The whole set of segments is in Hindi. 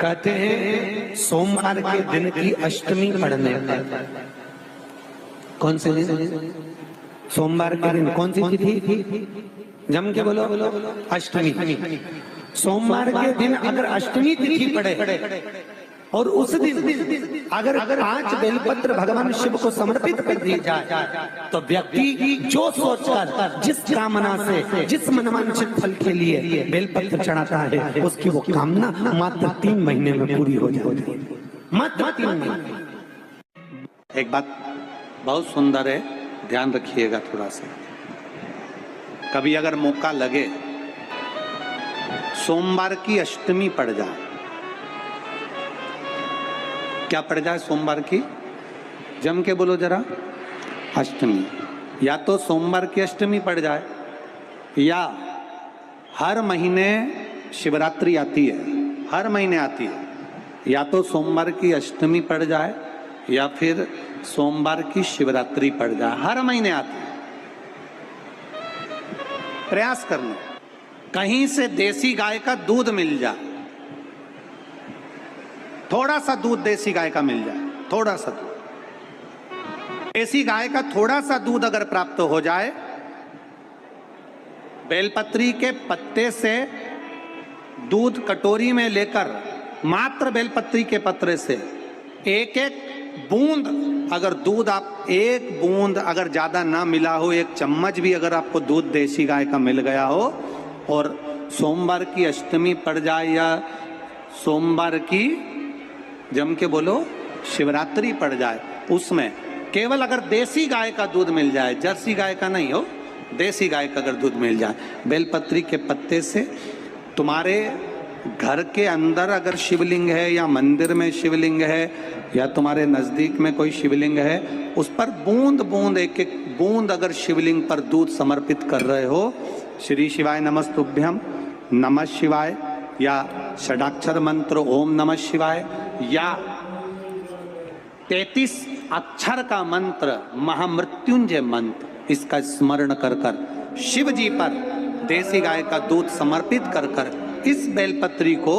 कहते हैं सोमवार के दिन की अष्टमी पढ़ने पर। कौन से दिन? सोमवार के दिन कौन सी तिथि? जम के बोलो। अष्टमी। सोमवार के दिन अगर अष्टमी तिथि पड़े और उस दिन अगर 5 बेलपत्र भगवान शिव को समर्पित कर दी जाए तो व्यक्ति जो सोचकर, जिस कामना से, जिस मनवांछित फल के लिए बेलपत्र चढ़ाता है, उसकी वो कामना मात्र 3 महीने में पूरी हो जाती है। मात्र 3 महीने। एक बात बहुत सुंदर है, ध्यान रखिएगा थोड़ा सा। कभी अगर मौका लगे, सोमवार की अष्टमी पड़ जाए, क्या पड़ जाए? सोमवार की, जम के बोलो जरा, अष्टमी। या तो सोमवार की अष्टमी पड़ जाए, या हर महीने शिवरात्रि आती है, हर महीने आती है, या तो सोमवार की अष्टमी पड़ जाए या फिर सोमवार की शिवरात्रि पड़ जाए, हर महीने आती है। प्रयास करना, कहीं से देसी गाय का दूध मिल जाए, थोड़ा सा दूध देसी गाय का मिल जाए, थोड़ा सा दूध देसी गाय का, थोड़ा सा दूध अगर प्राप्त हो जाए, बेलपत्री के पत्ते से दूध कटोरी में लेकर, मात्र बेलपत्री के पत्रे से एक एक बूंद अगर दूध, आप एक बूंद अगर ज्यादा ना मिला हो, 1 चम्मच भी अगर आपको दूध देसी गाय का मिल गया हो, और सोमवार की अष्टमी पड़ जाए या सोमवार की, जम के बोलो, शिवरात्रि पड़ जाए, उसमें केवल अगर देसी गाय का दूध मिल जाए, जर्सी गाय का नहीं हो, देसी गाय का अगर दूध मिल जाए, बेलपत्री के पत्ते से, तुम्हारे घर के अंदर अगर शिवलिंग है या मंदिर में शिवलिंग है या तुम्हारे नजदीक में कोई शिवलिंग है, उस पर बूंद बूंद, एक एक बूंद अगर शिवलिंग पर दूध समर्पित कर रहे हो, श्री शिवाय नमस्तुभ्यम, नमः शिवाय, या षडाक्षर मंत्र ओम नमः शिवाय, या 33 अक्षर का मंत्र महामृत्युंजय मंत्र, इसका स्मरण कर कर शिव जी पर देसी गाय का दूध समर्पित कर कर इस बेलपत्री को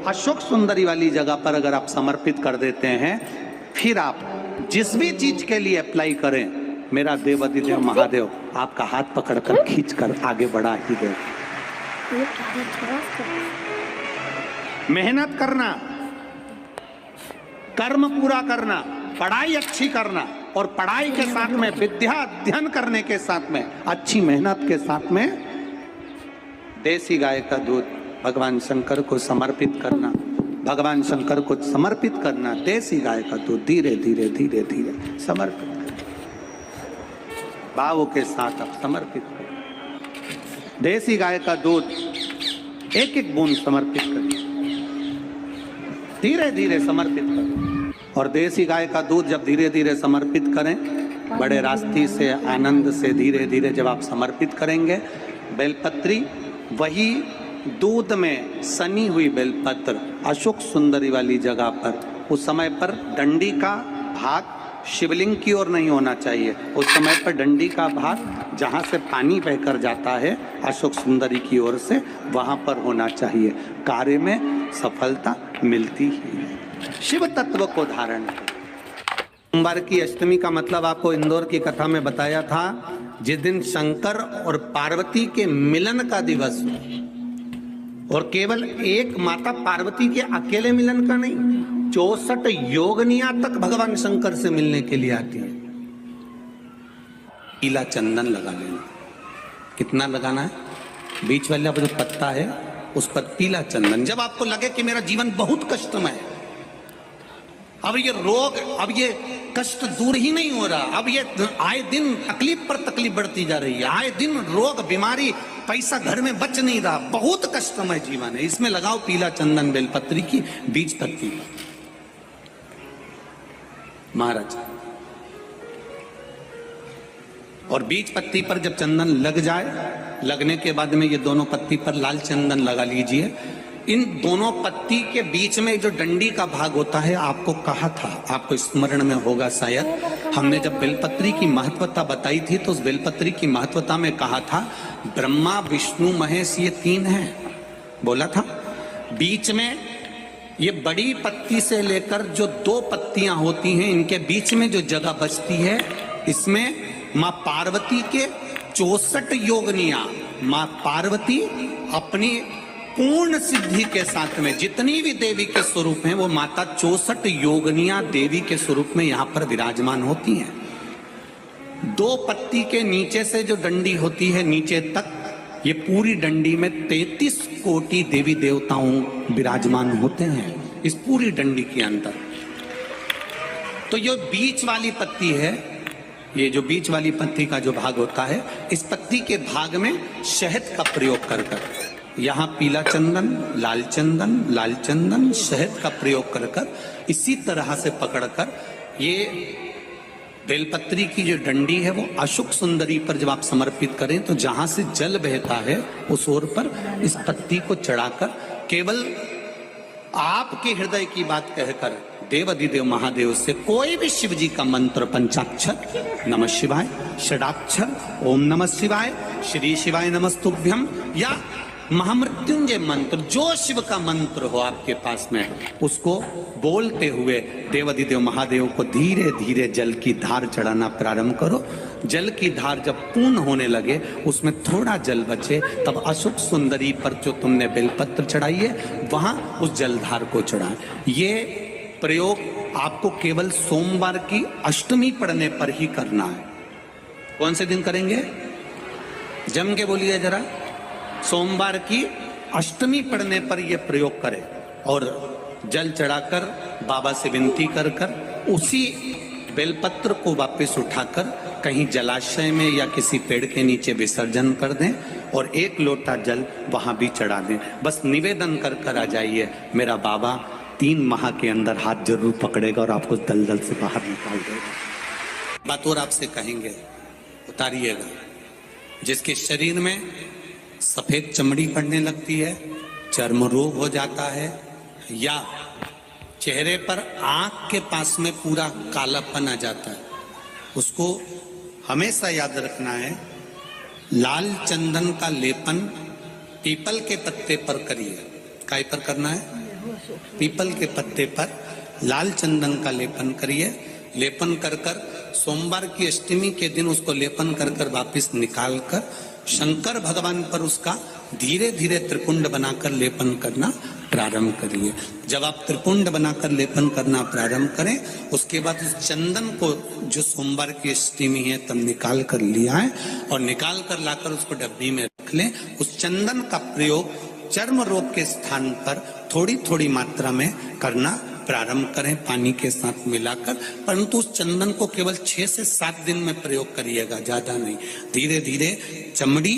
अशोक सुंदरी वाली जगह पर अगर आप समर्पित कर देते हैं, फिर आप जिस भी चीज के लिए अप्लाई करें, मेरा देवाधिदेव महादेव आपका हाथ पकड़कर खींचकर आगे बढ़ा ही दे। मेहनत करना, कर्म पूरा करना, पढ़ाई अच्छी करना, और पढ़ाई के साथ में विद्या अध्ययन करने के साथ में, अच्छी मेहनत के साथ में देसी गाय का दूध भगवान शंकर को समर्पित करना, भगवान शंकर को समर्पित करना, देसी गाय का दूध धीरे धीरे धीरे धीरे समर्पित करना, भाव के साथ आप समर्पित करें। देसी गाय का दूध एक एक बूंद समर्पित करें, धीरे धीरे समर्पित करें। और देसी गाय का दूध जब धीरे धीरे समर्पित करें, बड़े रास्ते से, आनंद से धीरे धीरे जब आप समर्पित करेंगे, बेलपत्री, वही दूध में सनी हुई बेलपत्र अशोक सुंदरी वाली जगह पर, उस समय पर डंडी का भाग शिवलिंग की ओर नहीं होना चाहिए, उस समय पर डंडी का भाग जहाँ से पानी बहकर जाता है अशोक सुंदरी की ओर से, वहाँ पर होना चाहिए। कार्य में सफलता मिलती ही है। शिव तत्व को धारण करें। सोमवार की अष्टमी का मतलब आपको इंदौर की कथा में बताया था, जिस दिन शंकर और पार्वती के मिलन का दिवस हो, और केवल एक माता पार्वती के अकेले मिलन का नहीं, 64 योगनिया तक भगवान शंकर से मिलने के लिए आती है। पीला चंदन लगा लेना। कितना लगाना है? बीच वाला जो पत्ता है उस पर पीला चंदन। जब आपको लगे कि मेरा जीवन बहुत कष्टमय है, अब ये रोग, अब ये कष्ट दूर ही नहीं हो रहा, अब ये आए दिन तकलीफ पर तकलीफ बढ़ती जा रही है, आए दिन रोग, बीमारी, पैसा घर में बच नहीं रहा, बहुत कष्टमय जीवन है, इसमें लगाओ पीला चंदन बेलपत्री की बीज पत्ती। महाराज, और बीज पत्ती पर जब चंदन लग जाए, लगने के बाद में ये दोनों पत्ती पर लाल चंदन लगा लीजिए। इन दोनों पत्ती के बीच में जो डंडी का भाग होता है, आपको कहा था, आपको स्मरण में होगा शायद, हमने जब बेलपत्री की महत्वता बताई थी तो उस बेलपत्री की महत्वता में कहा था ब्रह्मा विष्णु महेश ये 3 हैं, बोला था। बीच में ये बड़ी पत्ती से लेकर जो 2 पत्तियां होती हैं, इनके बीच में जो जगह बचती है, इसमें मां पार्वती के 64 योगनियां, मां पार्वती अपनी पूर्ण सिद्धि के साथ में जितनी भी देवी के स्वरूप हैं, वो माता 64 योगनियां देवी के स्वरूप में यहां पर विराजमान होती हैं। 2 पत्ती के नीचे से जो डंडी होती है नीचे तक, ये पूरी डंडी में 33 कोटि देवी देवताओं विराजमान होते हैं इस पूरी डंडी के अंदर। तो ये बीच वाली पत्ती है, ये जो बीच वाली पत्ती का जो भाग होता है, इस पत्ती के भाग में शहद का प्रयोग कर यहाँ पीला चंदन, लाल चंदन, शहद का प्रयोग कर इसी तरह से पकड़कर ये बेलपत्री की जो डंडी है वो अशुक सुंदरी पर जब आप समर्पित करें तो जहां से जल बहता है उस ओर पर इस पत्ती को चढ़ाकर केवल आपके हृदय की बात कहकर देवाधिदेव महादेव से कोई भी शिव जी का मंत्र, पंचाक्षर नमः शिवाय, षडाक्षर ओम नमः शिवाय, श्री शिवाय नमस्तुभ्यम, या महामृत्युंजय मंत्र, जो शिव का मंत्र हो आपके पास में, उसको बोलते हुए देवाधिदेव महादेव को धीरे धीरे जल की धार चढ़ाना प्रारंभ करो। जल की धार जब पूर्ण होने लगे, उसमें थोड़ा जल बचे, तब अशुक सुंदरी पर जो तुमने बेलपत्र चढ़ाई है वहां उस जलधार को चढ़ाएं। ये प्रयोग आपको केवल सोमवार की अष्टमी पढ़ने पर ही करना है। कौन से दिन करेंगे? जम के बोलिए जरा। सोमवार की अष्टमी पढ़ने पर यह प्रयोग करें और जल चढ़ाकर बाबा से विनती कर उसी बेलपत्र को वापस उठाकर कहीं जलाशय में या किसी पेड़ के नीचे विसर्जन कर दें और 1 लोटा जल वहां भी चढ़ा दें। बस निवेदन कर आ जाइए, मेरा बाबा 3 माह के अंदर हाथ जरूर पकड़ेगा और आपको दलदल से बाहर निकाल देगा। बात और आपसे कहेंगे, उतारिएगा। जिसके शरीर में सफेद चमड़ी पड़ने लगती है, चर्म रोग हो जाता है, या चेहरे पर आंख के पास में पूरा कालापन आ जाता है, उसको हमेशा याद रखना है, लाल चंदन का लेपन पीपल के पत्ते पर करिए। काय पर करना है? पीपल के पत्ते पर लाल चंदन का लेपन करिए। लेपन कर सोमवार की अष्टमी के दिन उसको लेपन कर वापस निकाल कर शंकर भगवान पर उसका धीरे धीरे त्रिपुंड बनाकर लेपन करना प्रारंभ करिए। जब आप त्रिपुंड बनाकर लेपन करना प्रारंभ करें, उसके बाद उस चंदन को जो सोमवार की अष्टमी है तब निकाल कर लिया है और निकाल कर लाकर उसको डब्बी में रख लें। उस चंदन का प्रयोग चर्म रोग के स्थान पर थोड़ी थोड़ी मात्रा में करना प्रारंभ करें, पानी के साथ मिलाकर। परंतु उस चंदन को केवल 6 से 7 दिन में प्रयोग करिएगा, ज्यादा नहीं। धीरे धीरे चमड़ी,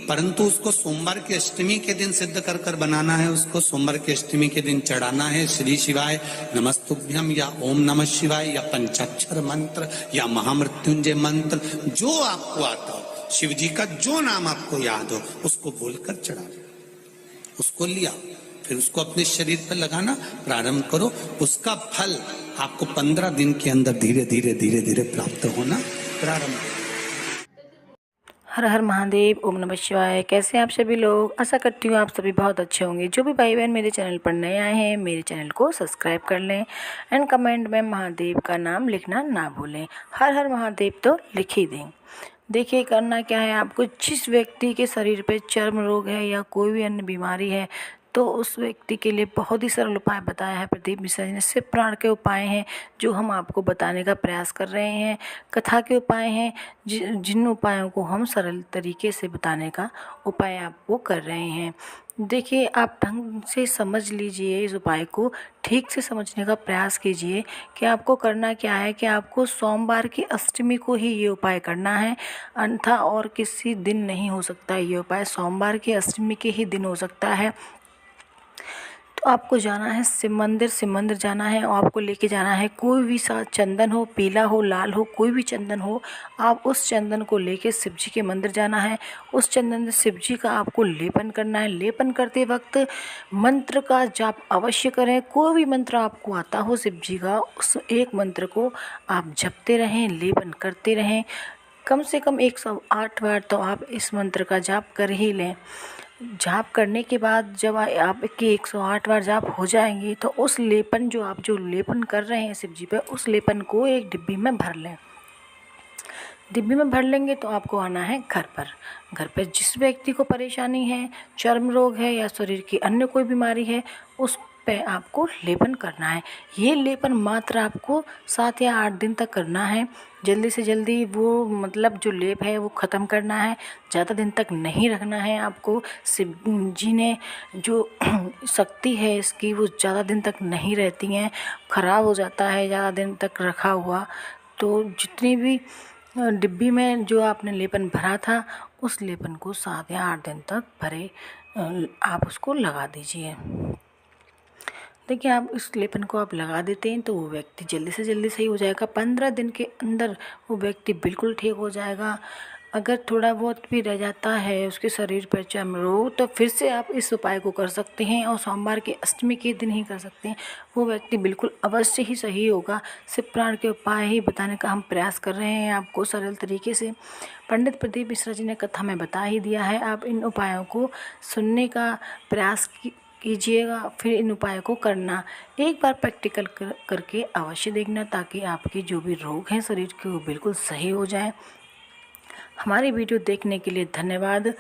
परंतु उसको सोमवार की अष्टमी के दिन सिद्ध कर बनाना है। उसको सोमवार की अष्टमी के दिन चढ़ाना है श्री शिवाय नमस्तुभ्यम या ओम नमः शिवाय या पंचाक्षर मंत्र या महामृत्युंजय मंत्र, जो आपको आता हो, शिव जी का जो नाम आपको याद हो उसको बोलकर चढ़ा, उसको लिया, फिर उसको अपने शरीर पर लगाना प्रारंभ करो। उसका फल आपको 15 दिन के अंदर धीरे धीरे प्राप्त होना प्रारंभ हो। हर हर महादेव, ओम नमः शिवाय। कैसे आप सभी लोग? आशा करती हूँ आप सभी बहुत अच्छे होंगे। जो भी भाई बहन मेरे चैनल पर नए आए हैं, मेरे चैनल को सब्सक्राइब कर लें एंड कमेंट में महादेव का नाम लिखना ना भूलें। हर हर महादेव तो लिख ही दें। देखिए, करना क्या है आपको, जिस व्यक्ति के शरीर पे चर्म रोग है या कोई भी अन्य बीमारी है, तो उस व्यक्ति के लिए बहुत ही सरल उपाय बताया है प्रदीप मिश्रा जी ने। सिर्फ प्राण के उपाय हैं जो हम आपको बताने का प्रयास कर रहे हैं। कथा के उपाय हैं जिन उपायों को हम सरल तरीके से बताने का उपाय आपको कर रहे हैं। देखिए, आप ढंग से समझ लीजिए, इस उपाय को ठीक से समझने का प्रयास कीजिए कि आपको करना क्या है। कि आपको सोमवार की अष्टमी को ही ये उपाय करना है, अन्यथा और किसी दिन नहीं हो सकता। ये उपाय सोमवार की अष्टमी के ही दिन हो सकता है। तो आपको जाना है शिव मंदिर जाना है और आपको लेके जाना है कोई भी सा चंदन हो, पीला हो, लाल हो, कोई भी चंदन हो। आप उस चंदन को लेके शिव जी के मंदिर जाना है। उस चंदन से शिव जी का आपको लेपन करना है। लेपन करते वक्त मंत्र का जाप अवश्य करें। कोई भी मंत्र आपको आता हो शिव जी का, उस एक मंत्र को आप जपते रहें, लेपन करते रहें। कम से कम 108 बार तो आप इस मंत्र का जाप कर ही लें। जाप करने के बाद जब आपके 108 बार जाप हो जाएंगे तो उस लेपन जो लेपन कर रहे हैं शिव जी पे, उस लेपन को एक डिब्बी में भर लें। डिब्बी में भर लेंगे तो आपको आना है घर पर। घर पर जिस व्यक्ति को परेशानी है, चर्म रोग है या शरीर की अन्य कोई बीमारी है, उस पे आपको लेपन करना है। ये लेपन मात्र आपको 7 या 8 दिन तक करना है। जल्दी से जल्दी वो मतलब जो लेप है वो ख़त्म करना है, ज़्यादा दिन तक नहीं रखना है आपको। शिव जी ने जो शक्ति है इसकी वो ज़्यादा दिन तक नहीं रहती हैं, ख़राब हो जाता है ज़्यादा दिन तक रखा हुआ। तो जितनी भी डिब्बी में जो आपने लेपन भरा था, उस लेपन को 7 या 8 दिन तक भरे आप उसको लगा दीजिए। देखिए, आप इस लेपन को आप लगा देते हैं तो वो व्यक्ति जल्दी से जल्दी सही हो जाएगा। 15 दिन के अंदर वो व्यक्ति बिल्कुल ठीक हो जाएगा। अगर थोड़ा बहुत भी रह जाता है उसके शरीर पर चर्म रोग, तो फिर से आप इस उपाय को कर सकते हैं और सोमवार के अष्टमी के दिन ही कर सकते हैं। वो व्यक्ति बिल्कुल अवश्य ही सही होगा। शिव पुराण के उपाय ही बताने का हम प्रयास कर रहे हैं आपको सरल तरीके से। पंडित प्रदीप मिश्रा जी ने कथा में बता ही दिया है। आप इन उपायों को सुनने का प्रयास कीजिएगा, फिर इन उपायों को करना। एक बार प्रैक्टिकल करके अवश्य देखना, ताकि आपके जो भी रोग हैं शरीर के वो बिल्कुल सही हो जाएं। हमारी वीडियो देखने के लिए धन्यवाद।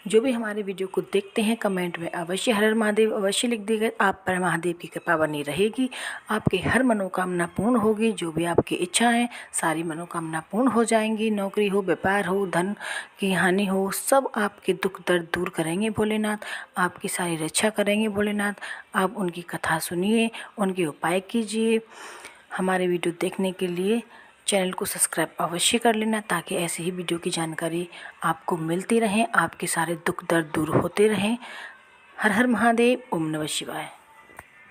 जो भी हमारे वीडियो को देखते हैं कमेंट में अवश्य हर हर महादेव अवश्य लिख दीजिए। आप पर महादेव की कृपा बनी रहेगी, आपकी हर मनोकामना पूर्ण होगी। जो भी आपकी इच्छा है सारी मनोकामना पूर्ण हो जाएंगी। नौकरी हो, व्यापार हो, धन की हानि हो, सब आपके दुख दर्द दूर करेंगे भोलेनाथ। आपकी सारी रक्षा करेंगे भोलेनाथ। आप उनकी कथा सुनिए, उनके उपाय कीजिए। हमारे वीडियो देखने के लिए चैनल को सब्सक्राइब अवश्य कर लेना, ताकि ऐसे ही वीडियो की जानकारी आपको मिलती रहे, आपके सारे दुख दर्द दूर होते रहें। हर हर महादेव। ओम नमः शिवाय।